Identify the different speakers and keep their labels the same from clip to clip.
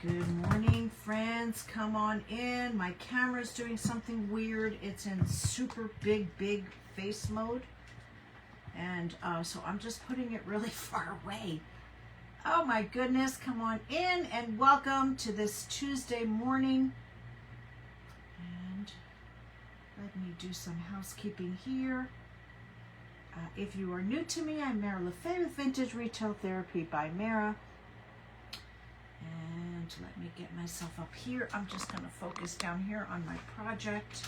Speaker 1: Good morning, friends. Come on in. My camera's doing something weird. It's in super big face mode. And so I'm just putting it really far away. Oh my goodness. Come on in and welcome to this Tuesday morning. And let me do some housekeeping here. If you are new to me, I'm Mara LaFay with Vintage Retail Therapy by Mara. And let me get myself up here. I'm just going to focus down here on my project.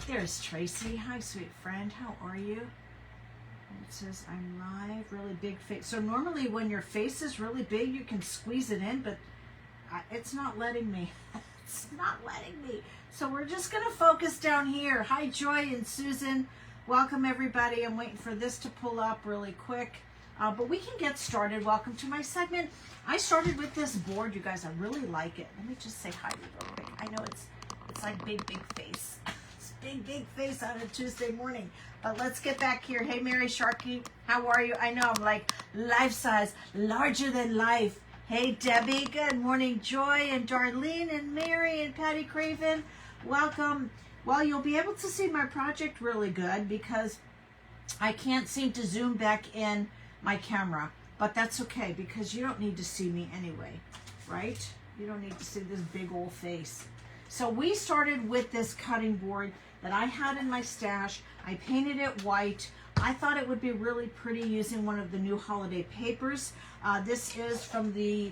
Speaker 1: There's Tracy. Hi, sweet friend. How are you? And it says I'm live. Really big face. So normally when your face is really big, you can squeeze it in, but it's not letting me. It's not letting me. So we're just going to focus down here. Hi, Joy and Susan. Welcome, everybody. I'm waiting for this to pull up really quick. But we can get started. Welcome to my segment. I started with this board, you guys. I really like it. Let me just say hi to you real quick. I know it's like big face. It's big face on a Tuesday morning. But let's get back here. Hey, Mary Sharkey, how are you? I know I'm like life size, larger than life. Hey, Debbie. Good morning, Joy and Darlene and Mary and Patty Craven. Welcome. Well, you'll be able to see my project really good because I can't seem to zoom back in my camera, but that's okay because you don't need to see me anyway, right? You don't need to see this big old face. So we started with this cutting board that I had in my stash. I painted it white. I thought it would be really pretty using one of the new holiday papers. This is from the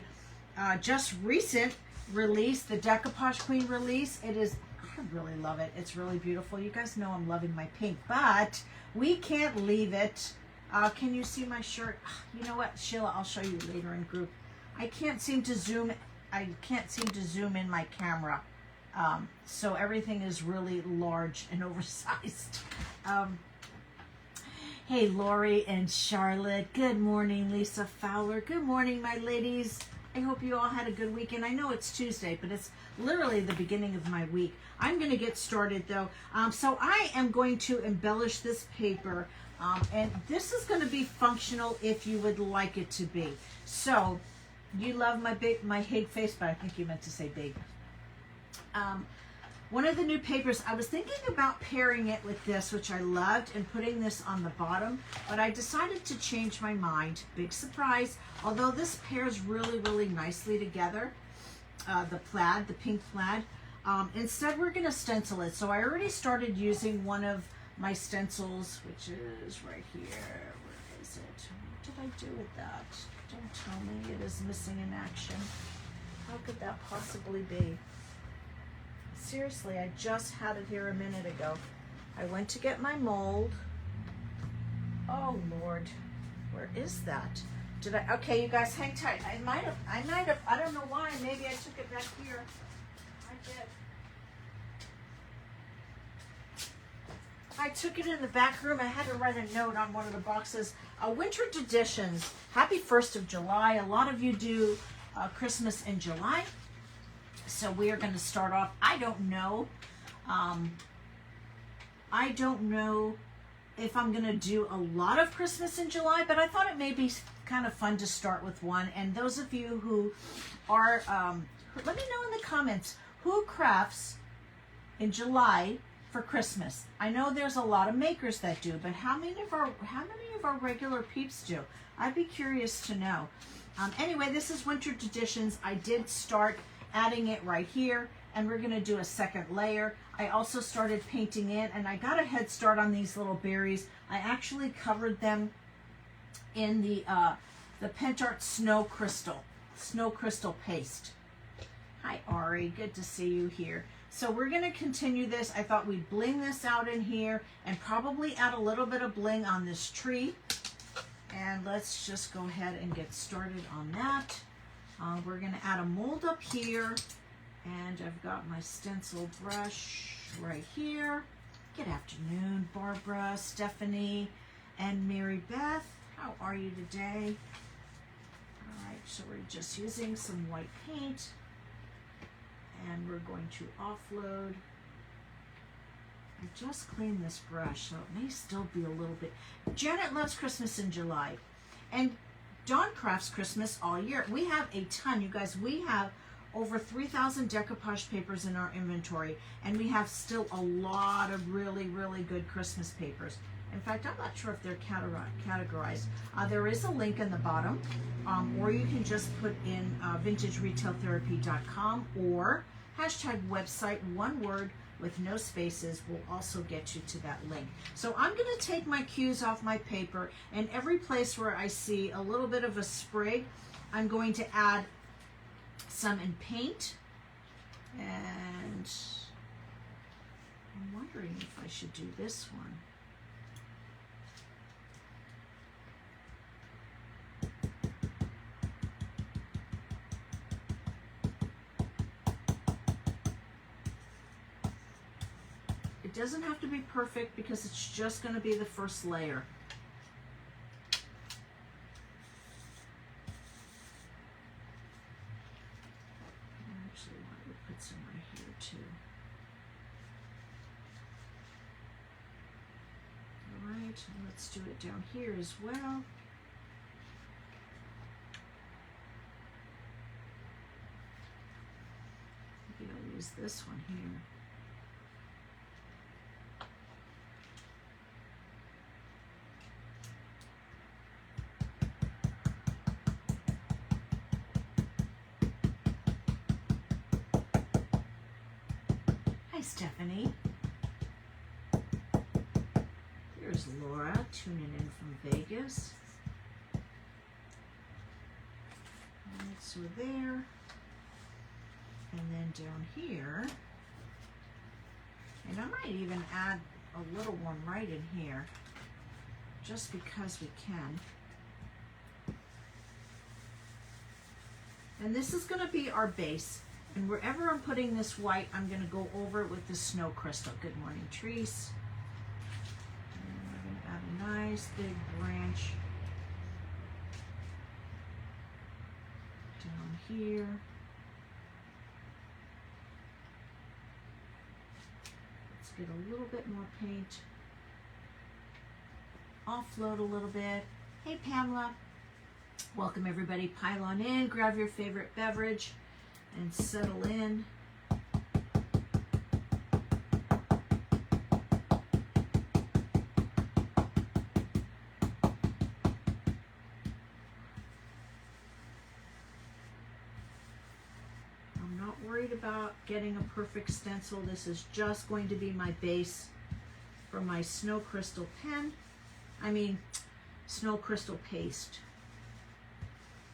Speaker 1: just recent release, the Decoupage Queen release. It is, I really love it. It's really beautiful. You guys know I'm loving my pink, but we can't leave it. Can you see my shirt? You know what, Sheila, I'll show you later in group. I can't seem to zoom in my camera. So everything is really large and oversized. Hey, Lori and Charlotte. Good morning, Lisa Fowler. Good morning, my ladies. I hope you all had a good weekend. I know it's Tuesday, but it's literally the beginning of my week. I'm going to get started, though. So I am going to embellish this paper. And this is going to be functional if you would like it to be. So, you love my Hague face, but I think you meant to say big. One of the new papers, I was thinking about pairing it with this, which I loved, and putting this on the bottom, but I decided to change my mind. Big surprise. Although this pairs really nicely together, the plaid, the pink plaid. Instead, we're going to stencil it. So I already started using one of my stencils, which is right here. Where is it? What did I do with that? Don't tell me it is missing in action. How could that possibly be? Seriously, I just had it here a minute ago. I went to get my mold. Oh Lord, where is that? Did I? Okay, you guys hang tight. I might have, I don't know why. Maybe I took it back here. I did. I took it in the back room. I had to write a note on one of the boxes. Winter traditions. Happy 1st of July. A lot of you do Christmas in July. So we are going to start off. I don't know if I'm going to do a lot of Christmas in July, but I thought it may be kind of fun to start with one. And those of you who are, let me know in the comments, who crafts in July for Christmas. I know there's a lot of makers that do, but how many of our regular peeps do? I'd be curious to know. Anyway, this is Winter Traditions. I did start adding it right here, and we're going to do a second layer. I also started painting in, and I got a head start on these little berries. I actually covered them in the Pentart Snow Crystal paste. Hi, Ari. Good to see you here. So we're going to continue this. I thought we'd bling this out in here and probably add a little bit of bling on this tree. And let's just go ahead and get started on that. We're going to add a mold up here. And I've got my stencil brush right here. Good afternoon, Barbara, Stephanie, and Mary Beth. How are you today? All right, so we're just using some white paint. And we're going to offload. I just cleaned this brush, so it may still be a little bit. Janet loves Christmas in July. And Dawn crafts Christmas all year. We have a ton, you guys. We have over 3,000 decoupage papers in our inventory, and we have still a lot of really, really good Christmas papers. In fact, I'm not sure if they're categorized. There is a link in the bottom, or you can just put in vintageretailtherapy.com or hashtag website, one word with no spaces, will also get you to that link. So I'm going to take my cues off my paper, and every place where I see a little bit of a sprig, I'm going to add some in paint. And I'm wondering if I should do this one. It doesn't have to be perfect because it's just going to be the first layer. I actually want to put some right here too. All right, let's do it down here as well. Maybe I'll use this one here. Hi, Stephanie. Here's Laura tuning in from Vegas. All right, so there. And then down here, and I might even add a little one right in here, just because we can. And this is going to be our base. And wherever I'm putting this white, I'm going to go over it with the snow crystal. Good morning, Trees. And we're going to add a nice big branch down here. Let's get a little bit more paint. Offload a little bit. Hey, Pamela. Welcome, everybody. Pile on in. Grab your favorite beverage and settle in. I'm not worried about getting a perfect stencil. This is just going to be my base for my snow crystal pen. Snow crystal paste.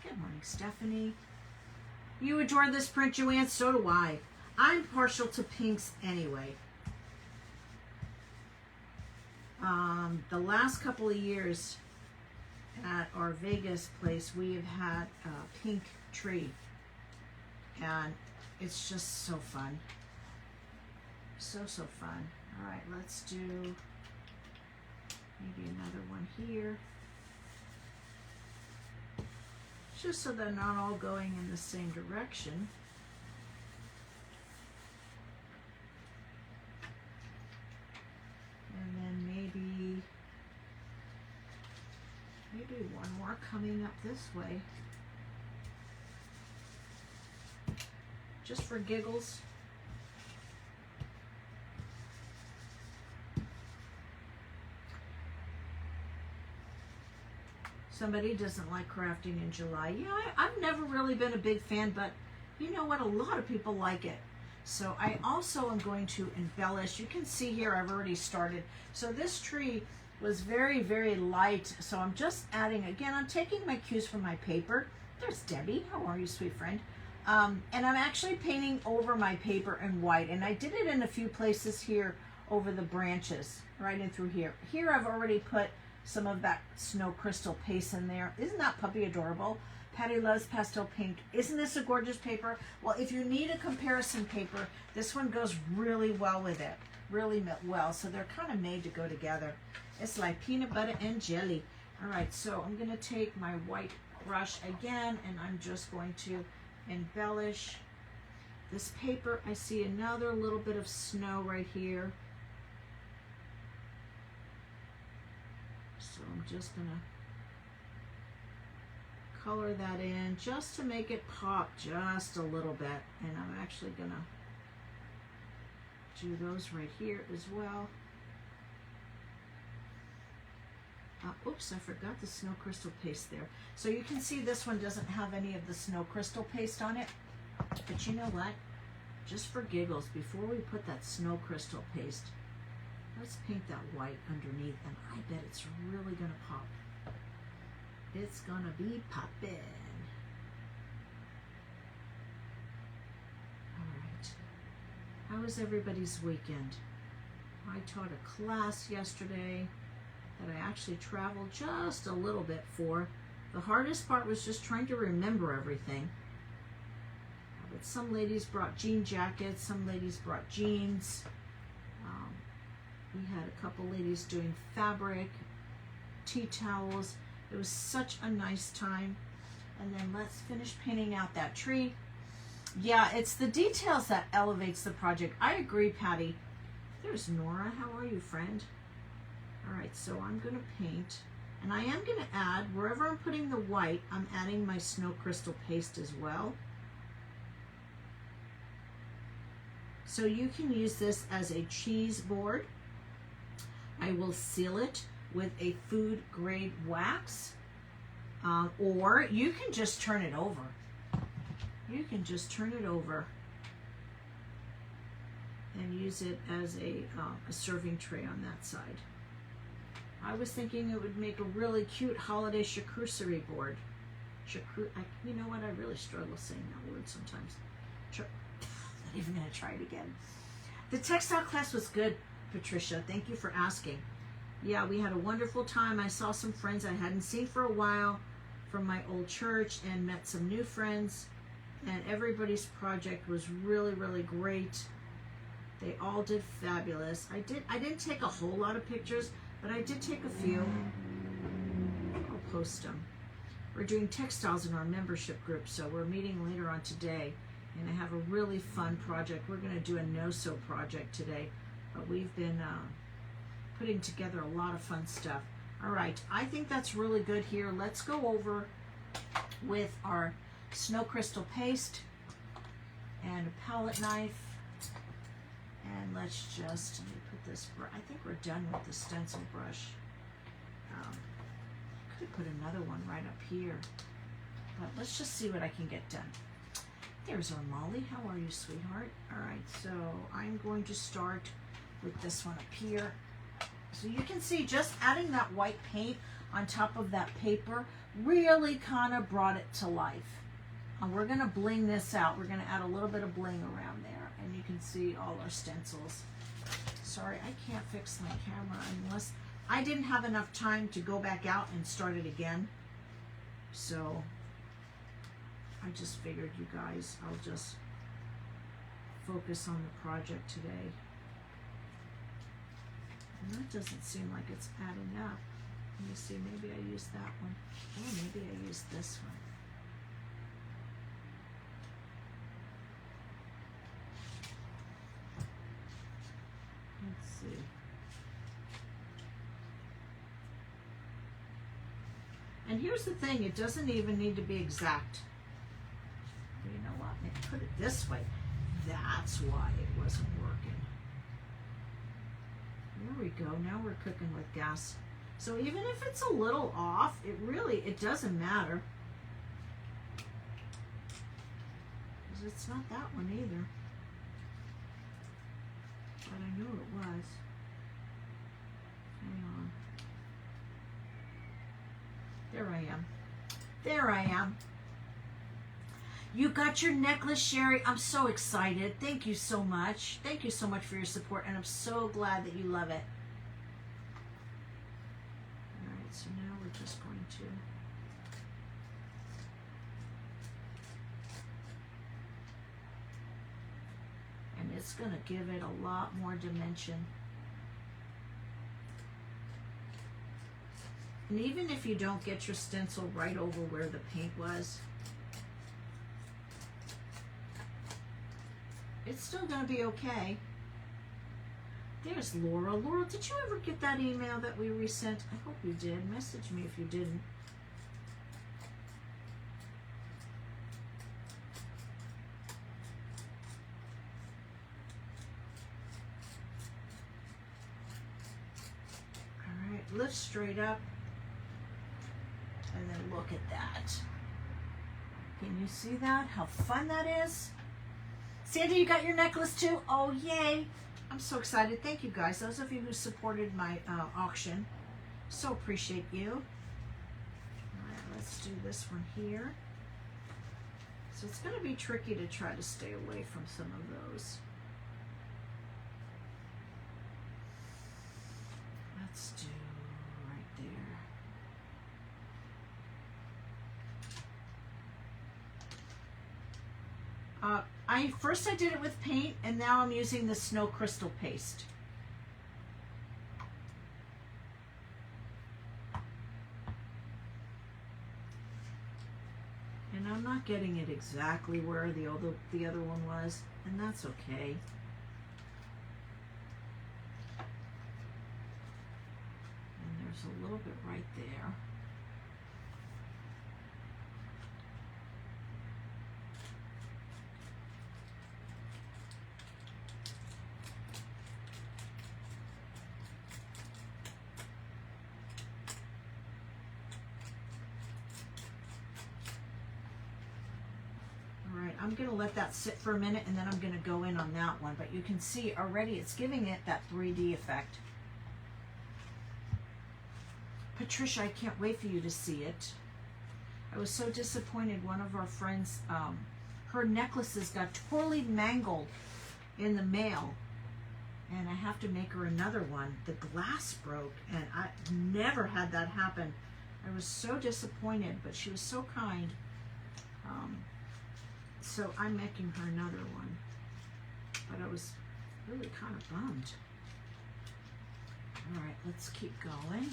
Speaker 1: Good morning, Stephanie. You adore this print, Joanne? So do I. I'm partial to pinks anyway. The last couple of years at our Vegas place, we have had a pink tree. And it's just so fun. So fun. All right, let's do maybe another one here. Just so they're not all going in the same direction. And then maybe one more coming up this way. Just for giggles. Somebody doesn't like crafting in July. Yeah, I've never really been a big fan, but you know what? A lot of people like it. So I also am going to embellish. You can see here I've already started. So this tree was very, very light. So I'm just adding, again, I'm taking my cues from my paper. There's Debbie. How are you, sweet friend? And I'm actually painting over my paper in white. And I did it in a few places here over the branches, right in through here. Here I've already put some of that snow crystal paste in there. Isn't that puppy adorable? Patty loves pastel pink. Isn't this a gorgeous paper? Well, if you need a comparison paper, this one goes really well with it. Really well. So they're kind of made to go together. It's like peanut butter and jelly. All right, so I'm going to take my white brush again, and I'm just going to embellish this paper. I see another little bit of snow right here. So I'm just going to color that in just to make it pop just a little bit. And I'm actually gonna do those right here as well. Oops, I forgot the snow crystal paste there. So you can see this one doesn't have any of the snow crystal paste on it. But you know what? Just for giggles, before we put that snow crystal paste, let's paint that white underneath, and I bet it's really gonna pop. It's gonna be poppin'. All right. How was everybody's weekend? I taught a class yesterday that I actually traveled just a little bit for. The hardest part was just trying to remember everything. But some ladies brought jean jackets, some ladies brought jeans. We had a couple ladies doing fabric, tea towels. It was such a nice time. And then let's finish painting out that tree. Yeah, it's the details that elevates the project. I agree, Patty. There's Nora. How are you, friend? All right, so I'm going to paint, and I am going to add, wherever I'm putting the white, I'm adding my snow crystal paste as well. So you can use this as a cheese board. I will seal it with a food grade wax, or you can just turn it over. You can just turn it over and use it as a serving tray on that side. I was thinking it would make a really cute holiday charcuterie board. You know what? I really struggle saying that word sometimes. Not even going to try it again. The textile class was good, Patricia. Thank you for asking. Yeah, we had a wonderful time. I saw some friends I hadn't seen for a while from my old church and met some new friends. And everybody's project was really, really great. They all did fabulous. I didn't take a whole lot of pictures, but I did take a few. I'll post them. We're doing textiles in our membership group, so we're meeting later on today, and I have a really fun project. We're going to do a no-sew project today, but we've been putting together a lot of fun stuff. All right, I think that's really good here. Let's go over with our snow crystal paste and a palette knife. And let's just, let me put this, I think we're done with the stencil brush. Could put another one right up here, but let's just see what I can get done. There's our Molly. How are you, sweetheart? All right, so I'm going to start with this one up here. So you can see just adding that white paint on top of that paper really kind of brought it to life. And we're going to bling this out. We're going to add a little bit of bling around there. And you can see all our stencils. Sorry, I can't fix my camera unless I didn't have enough time to go back out and start it again. So I just figured, you guys, I'll just focus on the project today. And that doesn't seem like it's adding up. Let me see, maybe I used that one. Oh, maybe I used this one. Let's see. And here's the thing, it doesn't even need to be exact. You know what, maybe put it this way. That's why it wasn't working. There we go, now we're cooking with gas. So even if it's a little off, it doesn't matter. Because it's not that one either. But I knew it was. Hang on. There I am. There I am. You got your necklace, Sherry. I'm so excited. Thank you so much. Thank you so much for your support, and I'm so glad that you love it. All right, so now we're just going to and it's going to give it a lot more dimension. And even if you don't get your stencil right over where the paint was, it's still going to be okay. There's Laura. Laura, did you ever get that email that we resent? I hope you did. Message me if you didn't. lift straight up. And then look at that. Can you see that? How fun that is? Sandy, you got your necklace too? Oh, yay. I'm so excited. Thank you guys. Those of you who supported my auction. So appreciate you. All right, let's do this one here. So it's going to be tricky to try to stay away from some of those. Let's do right there. First I did it with paint, and now I'm using the snow crystal paste. And I'm not getting it exactly where the other one was, and that's okay. And there's a little bit right there. I'm going to let that sit for a minute, and then I'm going to go in on that one. But you can see already it's giving it that 3D effect. Patricia, I can't wait for you to see it. I was so disappointed. One of our friends, her necklaces got totally mangled in the mail, and I have to make her another one. The glass broke, and I never had that happen. I was so disappointed, but she was so kind. So I'm making her another one, but I was really kind of bummed. All right, let's keep going.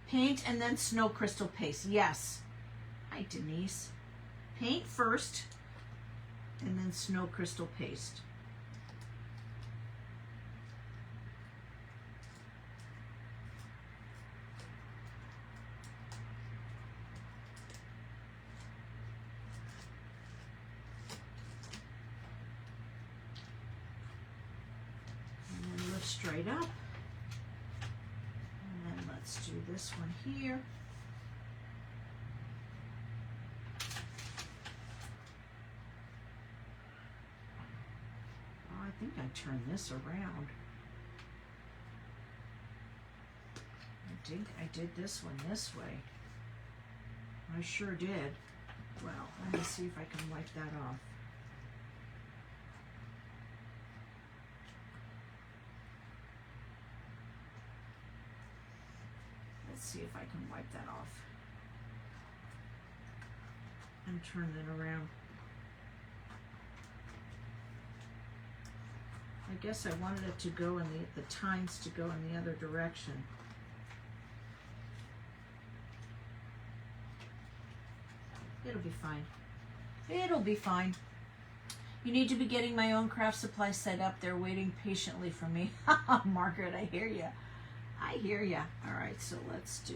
Speaker 1: Paint and then snow crystal paste. Yes. Hi, Denise. Paint first and then snow crystal paste. Straight up, and then let's do this one here. Oh, I think I turned this around. I think I did this one this way. I sure did. Well, let me see if I can wipe that off. See if I can wipe that off and turn it around. I guess I wanted it to go in the tines to go in the other direction. It'll be fine. It'll be fine. You need to be getting my own craft supply set up. They're waiting patiently for me. Margaret, I hear you. I hear ya. All right, so let's do.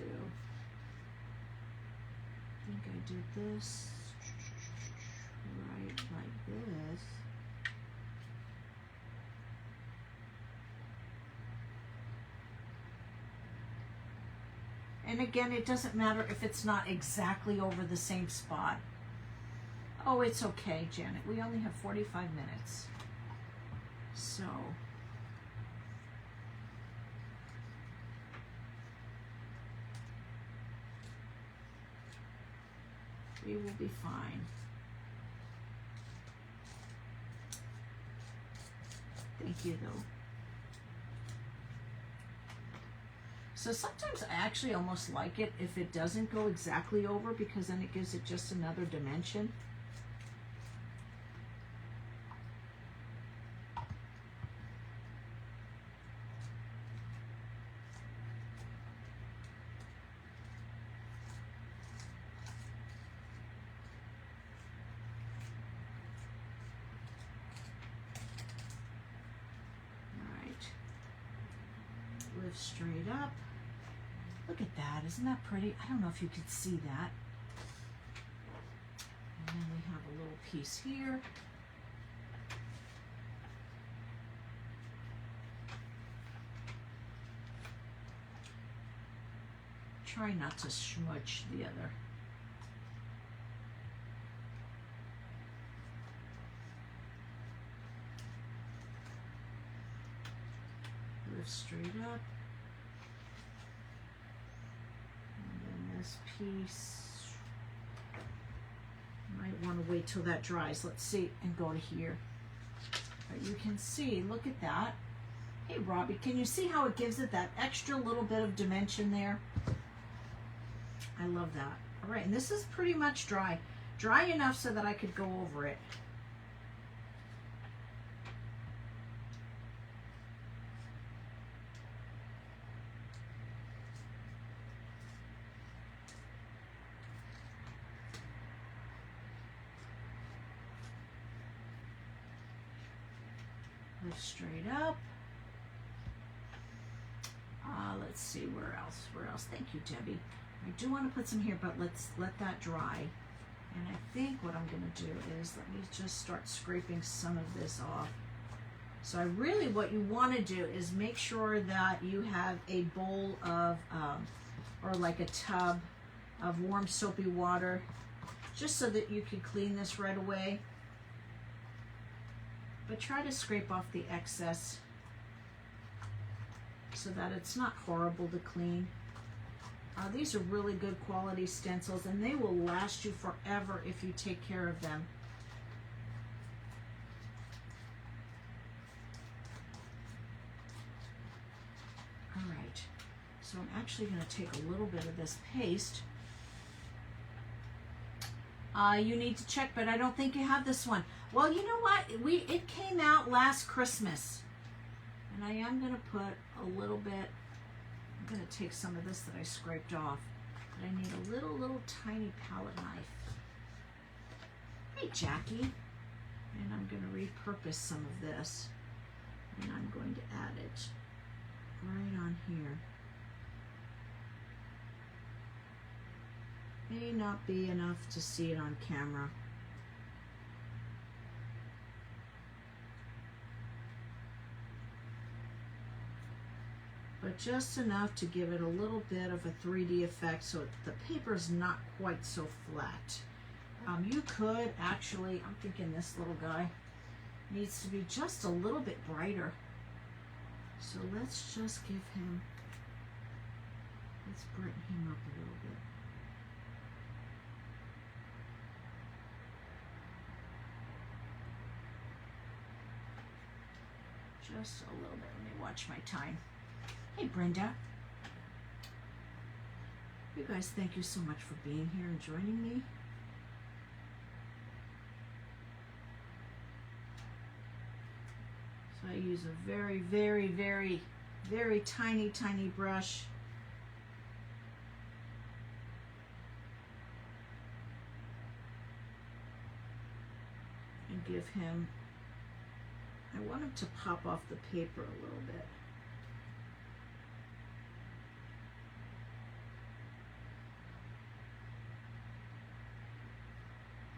Speaker 1: I think I did this right like this. And again, it doesn't matter if it's not exactly over the same spot. Oh, it's okay, Janet. We only have 45 minutes. So. We will be fine. Thank you, though. So sometimes I actually almost like it if it doesn't go exactly over, because then it gives it just another dimension. Straight up. Look at that. Isn't that pretty? I don't know if you could see that. And then we have a little piece here. Try not to smudge the other. Lift straight up. And then this piece, might want to wait till that dries. Let's see, and go to here. But you can see, look at that. Hey Robbie, can you see how it gives it that extra little bit of dimension there? I love that. All right, and this is pretty much dry. Dry enough so that I could go over it. Lift straight up. Let's see, where else? Thank you, Debbie. I do want to put some here, but let's let that dry. And I think what I'm going to do is, let me just start scraping some of this off. So what you want to do is make sure that you have a bowl of, or like a tub of warm soapy water, just so that you can clean this right away. But try to scrape off the excess so that it's not horrible to clean. These are really good quality stencils, and they will last you forever if you take care of them. All right, so I'm actually going to take a little bit of this paste. You need to check, but I don't think you have this one. Well, you know what? It came out last Christmas. And I am going to put a little bit, I'm going to take some of this that I scraped off. But I need a little tiny palette knife. Hey, Jackie. And I'm going to repurpose some of this. And I'm going to add it right on here. May not be enough to see it on camera. But just enough to give it a little bit of a 3D effect so the paper is not quite so flat. You could actually, I'm thinking this little guy needs to be just a little bit brighter. So let's just give him, let's brighten him up a little bit. Just a little bit. Let me watch my time. Hey, Brenda. You guys, thank you so much for being here and joining me. So I use a very, very, very, very tiny, tiny brush. And give him, I want him to pop off the paper a little bit.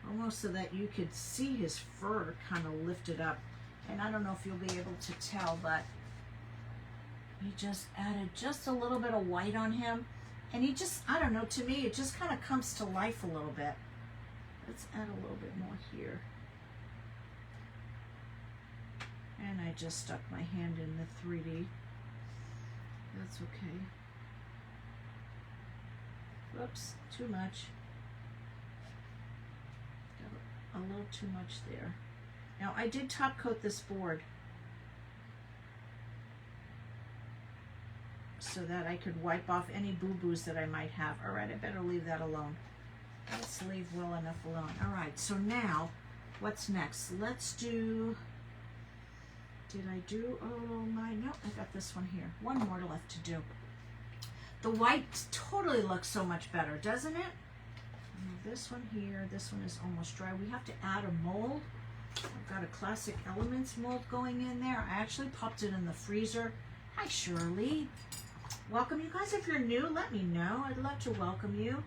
Speaker 1: Almost so that you could see his fur kind of lifted up. And I don't know if you'll be able to tell, but he just added just a little bit of white on him. And he just, I don't know, to me, it just kind of comes to life a little bit. Let's add a little bit more here. And I just stuck my hand in the 3D. That's okay. Whoops, too much. Got a little too much there. Now I did top coat this board so that I could wipe off any boo-boos that I might have. All right, I better leave that alone. Let's leave well enough alone. All right, so now what's next? Let's do, did I do, oh my, no, I got this one here. One more left to do. The white totally looks so much better, doesn't it? This one here, this one is almost dry. We have to add a mold. I've got a Classic Elements mold going in there. I actually popped it in the freezer. Hi, Shirley. Welcome, you guys. If you're new, let me know. I'd love to welcome you.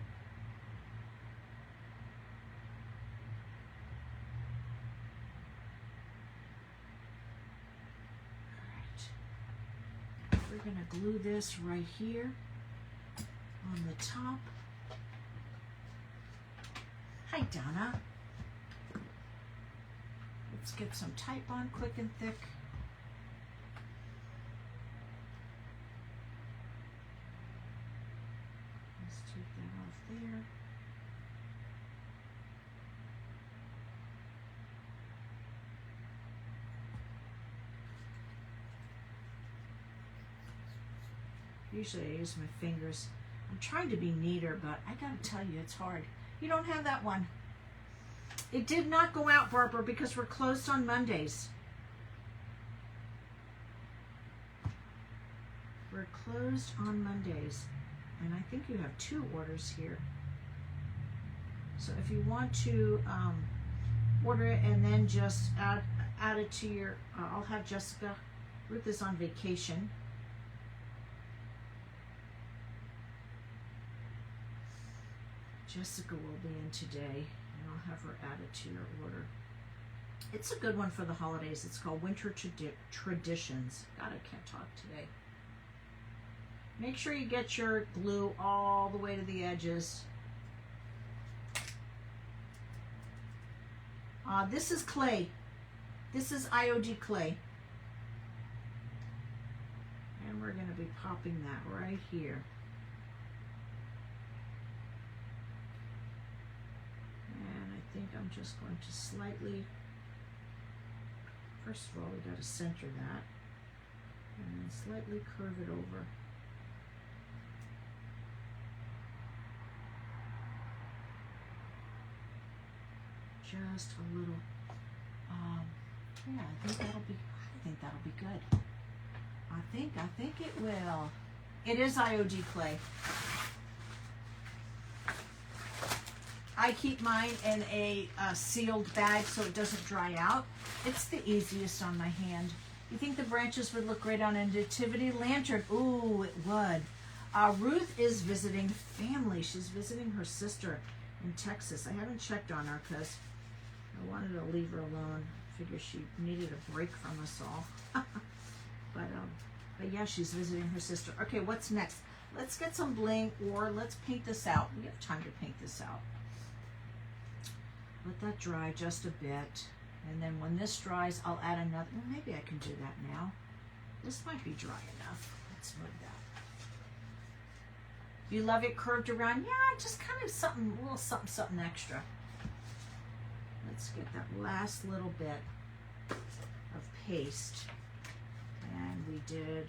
Speaker 1: All right. We're going to glue this right here on the top. Hi, Donna. Let's get some type on quick and thick. Let's take that off there. Usually I use my fingers. I'm trying to be neater, but I gotta tell you, it's hard. You don't have that one. It did not go out, Barbara, because we're closed on Mondays. We're closed on Mondays. And I think you have 2 orders here. So if you want to order it and then just add it to your, I'll have Jessica. Ruth is on vacation. Jessica will be in today, and I'll have her add it to your order. It's a good one for the holidays. It's called Winter Traditions. God, I can't talk today. Make sure you get your glue all the way to the edges. This is clay. This is IOD clay. And we're going to be popping that right here. I think I'm just going to slightly, first of all, we got to center that, and then slightly curve it over. Just a little, yeah, I think that'll be good. I think it will. It is IOD clay. I keep mine in a sealed bag so it doesn't dry out. It's the easiest on my hand. You think the branches would look great on a nativity lantern? Ooh, it would. Ruth is visiting family. She's visiting her sister in Texas. I haven't checked on her because I wanted to leave her alone. I figured she needed a break from us all. But yeah, she's visiting her sister. Okay, what's next? Let's get some bling, or let's paint this out. We have time to paint this out. Let that dry just a bit, and then when this dries, I'll add another. Well, maybe I can do that now. This might be dry enough. Let's move that. You love it curved around? Yeah, just kind of something, a little something extra. Let's get that last little bit of paste, and we did.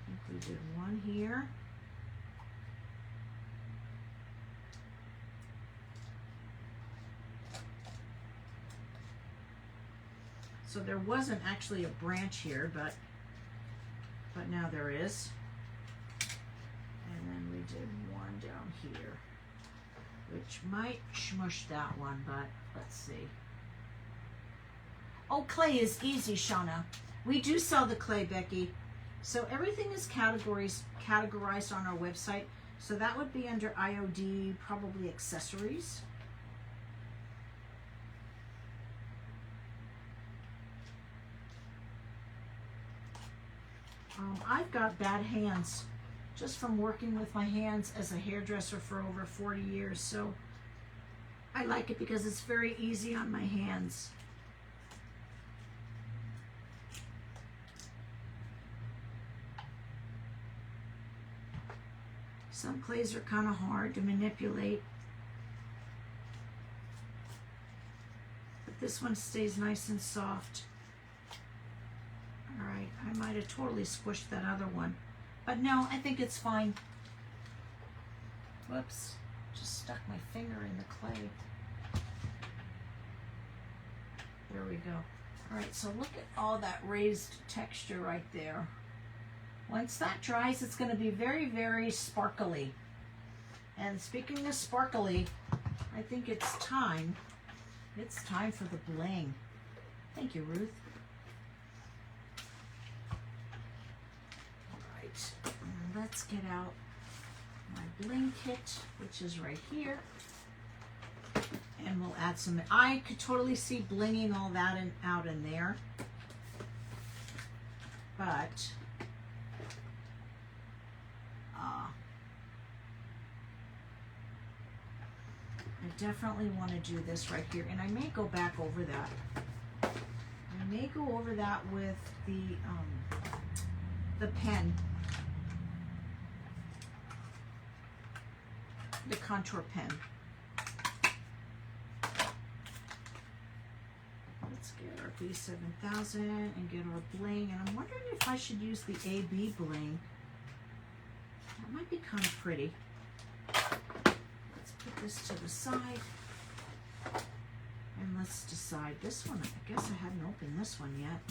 Speaker 1: I think we did one here. So there wasn't actually a branch here, but now there is. And then we did one down here, which might smush that one, but let's see. Oh, clay is easy, Shauna. We do sell the clay, Becky. So everything is categorized on our website. So that would be under IOD, probably accessories. I've got bad hands just from working with my hands as a hairdresser for over 40 years. So I like it because it's very easy on my hands. Some clays are kind of hard to manipulate, but this one stays nice and soft. All right, I might have totally squished that other one, but no, I think it's fine. Whoops, just stuck my finger in the clay. There we go. All right, so look at all that raised texture right there. Once that dries, it's going to be very, very sparkly. And speaking of sparkly, I think it's time. It's time for the bling. Thank you, Ruth. All right, let's get out my bling kit, which is right here. And we'll add some. I could totally see blinging all that out in there. But I definitely want to do this right here, and I may go back over that. I may go over that with the pen, the contour pen. Let's get our B7000 and get our bling, and I'm wondering if I should use the AB bling. That might be kind of pretty. Let's put this to the side, and let's decide this one. I guess I hadn't opened this one yet.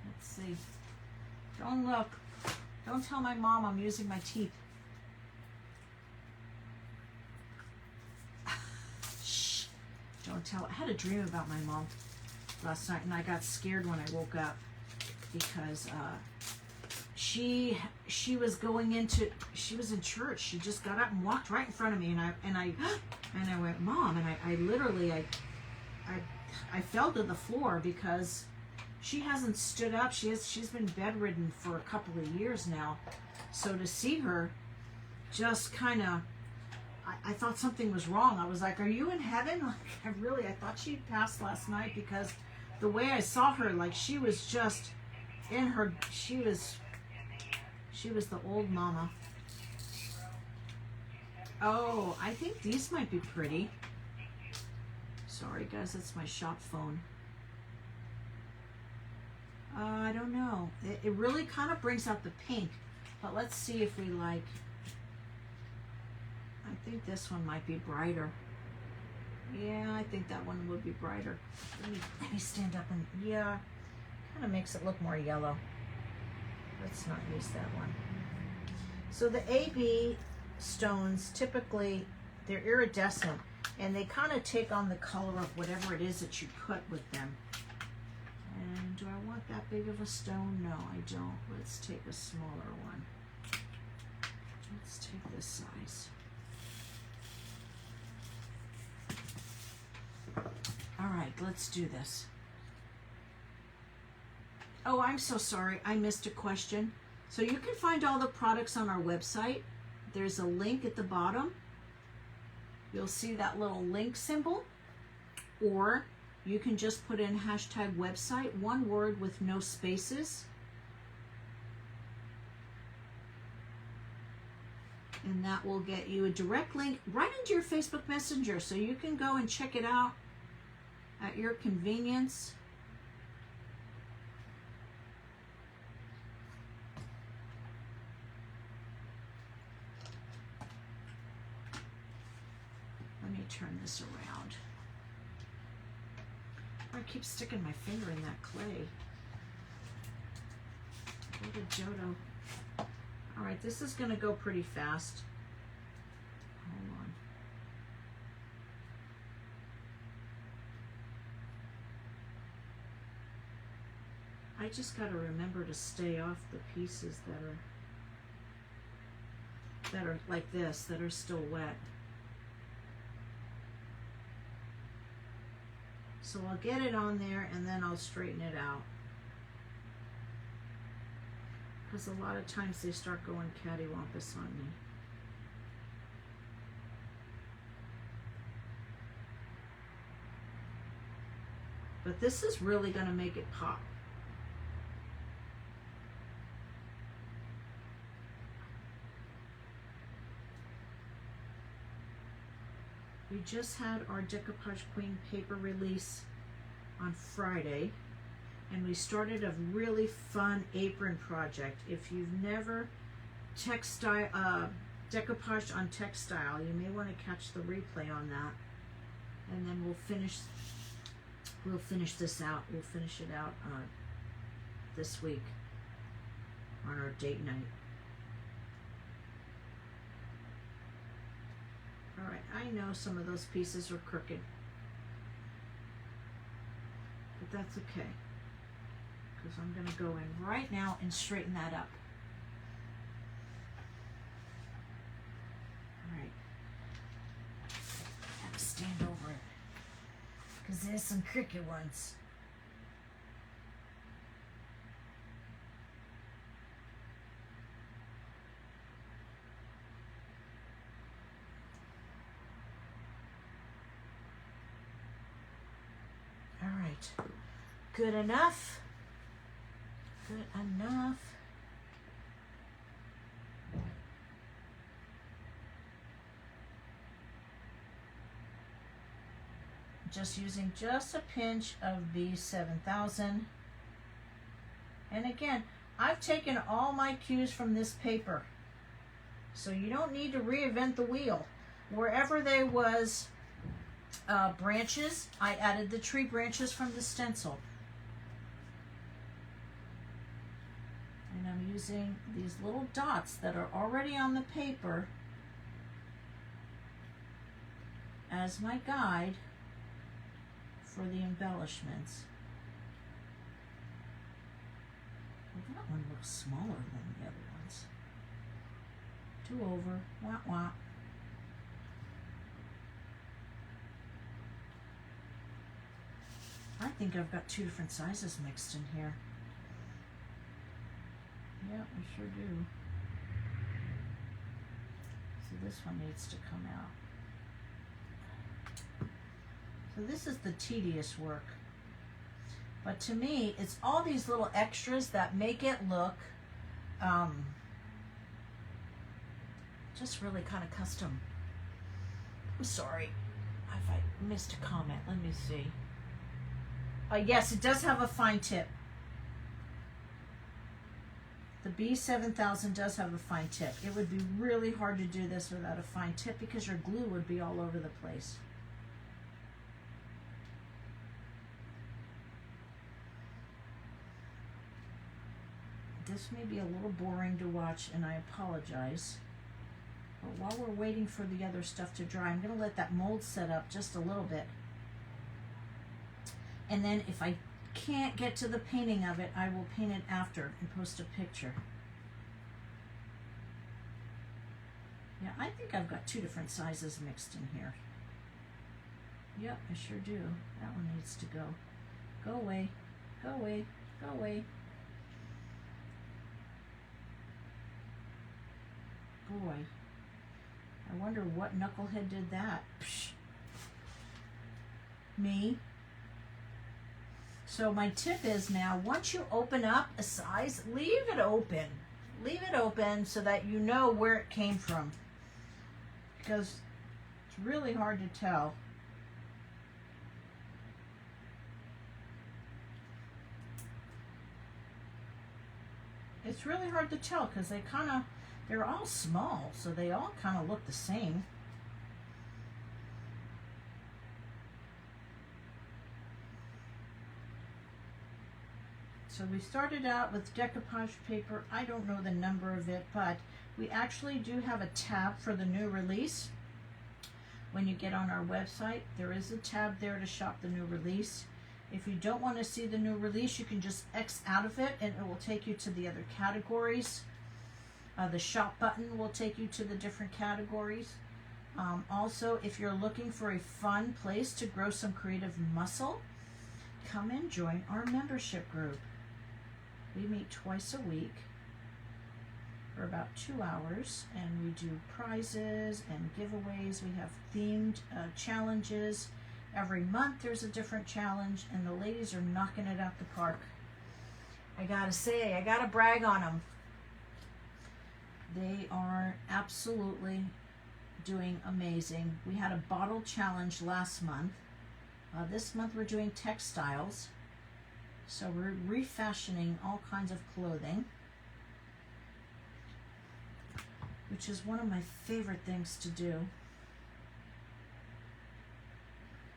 Speaker 1: Let's see. Don't look. Don't tell my mom I'm using my teeth. Shh. Don't tell. I had a dream about my mom last night, and I got scared when I woke up because she was going into, she was in church. She just got up and walked right in front of me, and I went, Mom, and I literally I fell to the floor because she hasn't stood up. She's been bedridden for a couple of years now. So to see her just kind of, I thought something was wrong. I was like, are you in heaven? Like, I thought she'd passed last night because the way I saw her, like she was just in her, she was the old mama. Oh, I think these might be pretty. Sorry guys, that's my shop phone. I don't know. It really kind of brings out the pink, but let's see if we like. I think this one might be brighter. Yeah, I think that one would be brighter. Let me stand up and, yeah, kind of makes it look more yellow. Let's not use that one. So the AB stones, typically, they're iridescent, and they kind of take on the color of whatever it is that you put with them. And do I want that big of a stone? No, I don't. Let's take a smaller one. Let's take this size. All right, let's do this. Oh, I'm so sorry. I missed a question. So you can find all the products on our website. There's a link at the bottom. You'll see that little link symbol, or you can just put in hashtag website, one word with no spaces. And that will get you a direct link right into your Facebook Messenger, so you can go and check it out at your convenience. Let me turn this around. I keep sticking my finger in that clay. Go to Jodo. All right, this is going to go pretty fast. Hold on. I just got to remember to stay off the pieces that are like this, that are still wet. So I'll get it on there and then I'll straighten it out. Because a lot of times they start going cattywampus on me. But this is really going to make it pop. We just had our Decoupage Queen paper release on Friday, and we started a really fun apron project. If you've never decoupaged on textile, you may want to catch the replay on that, and then we'll finish this out. We'll finish it out this week on our date night. All right, I know some of those pieces are crooked, but that's okay, because I'm going to go in right now and straighten that up. All right, I have to stand over it, because there's some crooked ones. Good enough. Good enough. Just using just a pinch of B7000. And again, I've taken all my cues from this paper. So you don't need to reinvent the wheel. Wherever there was branches, I added the tree branches from the stencil. And I'm using these little dots that are already on the paper as my guide for the embellishments. Well, that one looks smaller than the other ones. 2 over, wah wah. I think I've got 2 different sizes mixed in here. Yeah, I sure do. So this one needs to come out. So this is the tedious work. But to me, it's all these little extras that make it look just really kind of custom. I'm sorry if I missed a comment. Let me see. Yes, it does have a fine tip. The B7000 does have a fine tip. It would be really hard to do this without a fine tip because your glue would be all over the place. This may be a little boring to watch, and I apologize. But while we're waiting for the other stuff to dry, I'm going to let that mold set up just a little bit. And then if I can't get to the painting of it, I will paint it after and post a picture. Yeah, I think I've got 2 different sizes mixed in here. Yep, I sure do. That one needs to go. Go away, go away, go away. Boy, I wonder what knucklehead did that. Psh. Me. So my tip is now, once you open up a size, leave it open. Leave it open so that you know where it came from. Because it's really hard to tell. It's really hard to tell because they're all small, so they all kind of look the same. So we started out with decoupage paper. I don't know the number of it, but we actually do have a tab for the new release. When you get on our website, there is a tab there to shop the new release. If you don't want to see the new release, you can just X out of it and it will take you to the other categories. The shop button will take you to the different categories. Also, if you're looking for a fun place to grow some creative muscle, come and join our membership group. We meet twice a week for about 2 hours, and we do prizes and giveaways. We have themed challenges. Every month there's a different challenge, and the ladies are knocking it out the park. I gotta say, I gotta brag on them. They are absolutely doing amazing. We had a bottle challenge last month. This month we're doing textiles. So we're refashioning all kinds of clothing, which is one of my favorite things to do.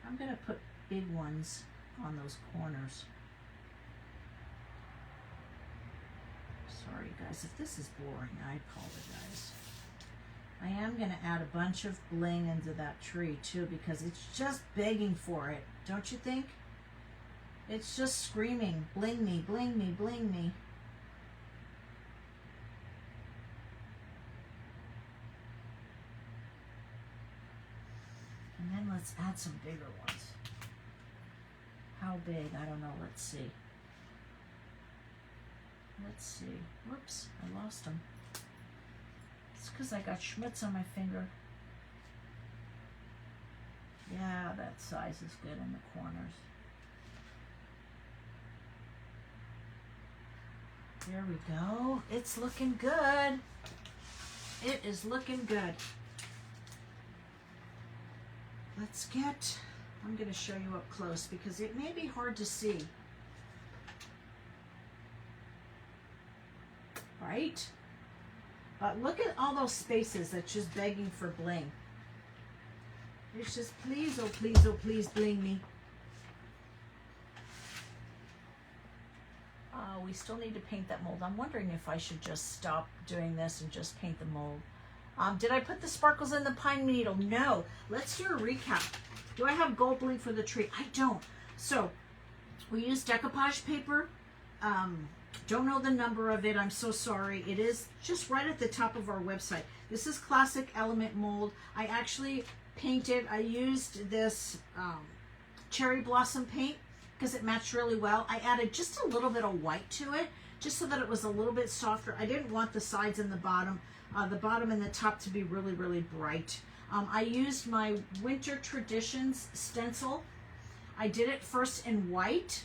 Speaker 1: I'm going to put big ones on those corners. Sorry guys, if this is boring, I apologize. I am going to add a bunch of bling into that tree too, because it's just begging for it, don't you think? It's just screaming, bling me, bling me, bling me. And then let's add some bigger ones. How big? I don't know. Let's see. Let's see. Whoops, I lost them. It's because I got schmutz on my finger. Yeah, that size is good in the corners. There we go. It's looking good. It is looking good. I'm going to show you up close because it may be hard to see. Right? But look at all those spaces that's just begging for bling. It's just please, oh please bling me. We still need to paint that mold. I'm wondering if I should just stop doing this and just paint the mold. Did I put the sparkles in the pine needle? No. Let's do a recap. Do I have gold bling for the tree? I don't. So we use decoupage paper. Don't know the number of it. I'm so sorry. It is just right at the top of our website. This is classic element mold. I actually painted. I used this cherry blossom paint because it matched really well. I added just a little bit of white to it just so that it was a little bit softer. I didn't want the sides and the bottom and the top to be really, really bright. I used my Winter Traditions stencil. I did it first in white,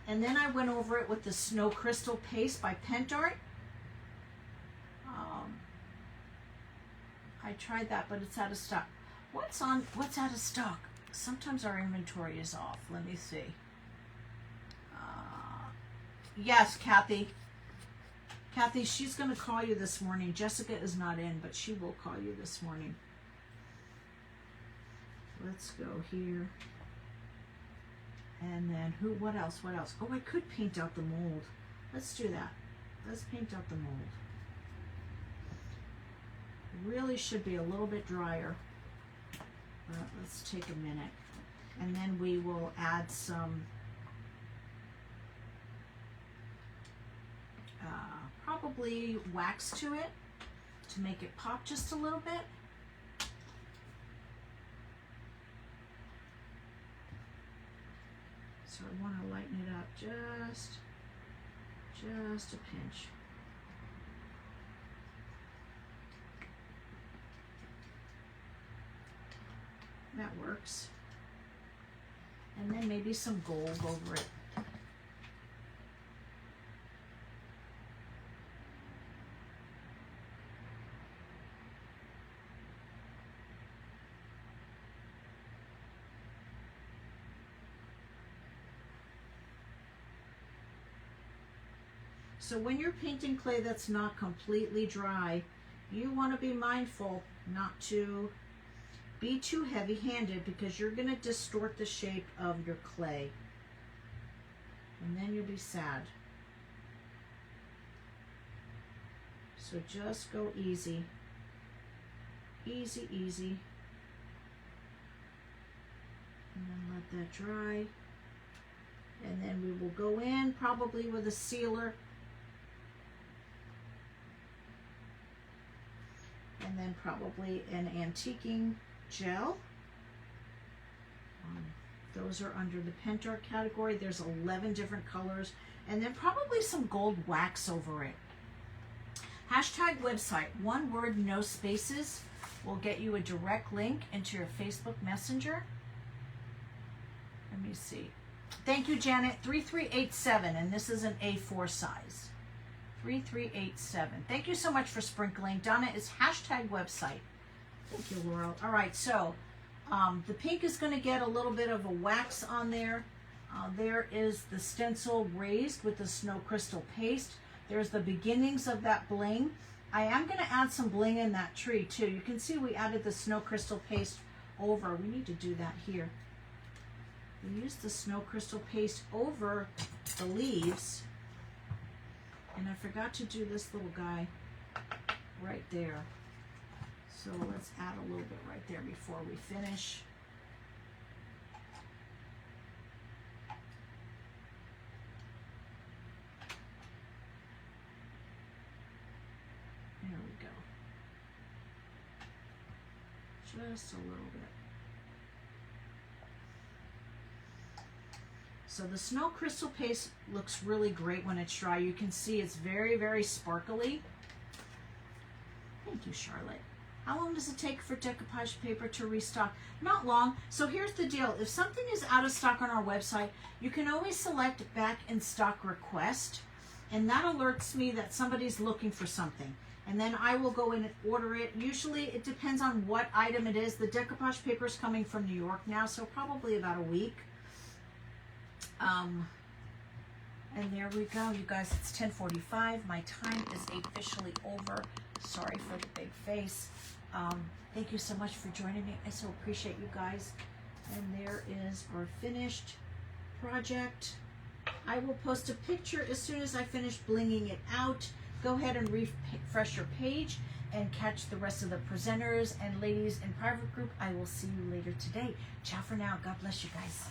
Speaker 1: and then I went over it with the Snow Crystal Paste by Pentart. I tried that, but it's out of stock. What's out of stock? Sometimes our inventory is off. Let me see. Yes, Kathy. Kathy, she's going to call you this morning. Jessica is not in, but she will call you this morning. Let's go here. And then what else? Oh, I could paint out the mold. Let's do that. Let's paint out the mold. Really should be a little bit drier. But let's take a minute. And then we will add some probably wax to it to make it pop just a little bit. So I want to lighten it up just a pinch. That works. And then maybe some gold over it. So when you're painting clay that's not completely dry, you want to be mindful not to be too heavy-handed because you're going to distort the shape of your clay. And then you'll be sad. So just go easy. Easy, easy. And then let that dry. And then we will go in probably with a sealer. And then probably an antiquing gel. Those are under the Pentart category. There's 11 different colors. And then probably some gold wax over it. Hashtag website, one word, no spaces, will get you a direct link into your Facebook Messenger. Let me see. Thank you, Janet. 3387, and this is an A4 size. 3387. Thank you so much for sprinkling. Donna is hashtag website. Thank you, Laurel. All right, so the pink is going to get a little bit of a wax on there. There is the stencil raised with the Snow Crystal Paste. There's the beginnings of that bling. I am going to add some bling in that tree too. You can see we added the Snow Crystal Paste over. We need to do that here. We used the Snow Crystal Paste over the leaves. And I forgot to do this little guy right there. So let's add a little bit right there before we finish. There we go. Just a little bit. So the Snow Crystal Paste looks really great when it's dry. You can see it's very, very sparkly. Thank you, Charlotte. How long does it take for decoupage paper to restock? Not long. So here's the deal. If something is out of stock on our website, you can always select back in stock request. and that alerts me that somebody's looking for something. And then I will go in and order it. Usually it depends on what item it is. The decoupage paper is coming from New York now, so probably about a week. And there we go, you guys. It's 10:45. My time is officially over. Sorry for the big face. Thank you so much for joining me. I so appreciate you guys. And there is our finished project. I will post a picture as soon as I finish blinging it out. Go ahead and refresh your page and catch the rest of the presenters and ladies in private group. I will see you later today. Ciao for now. God bless you guys.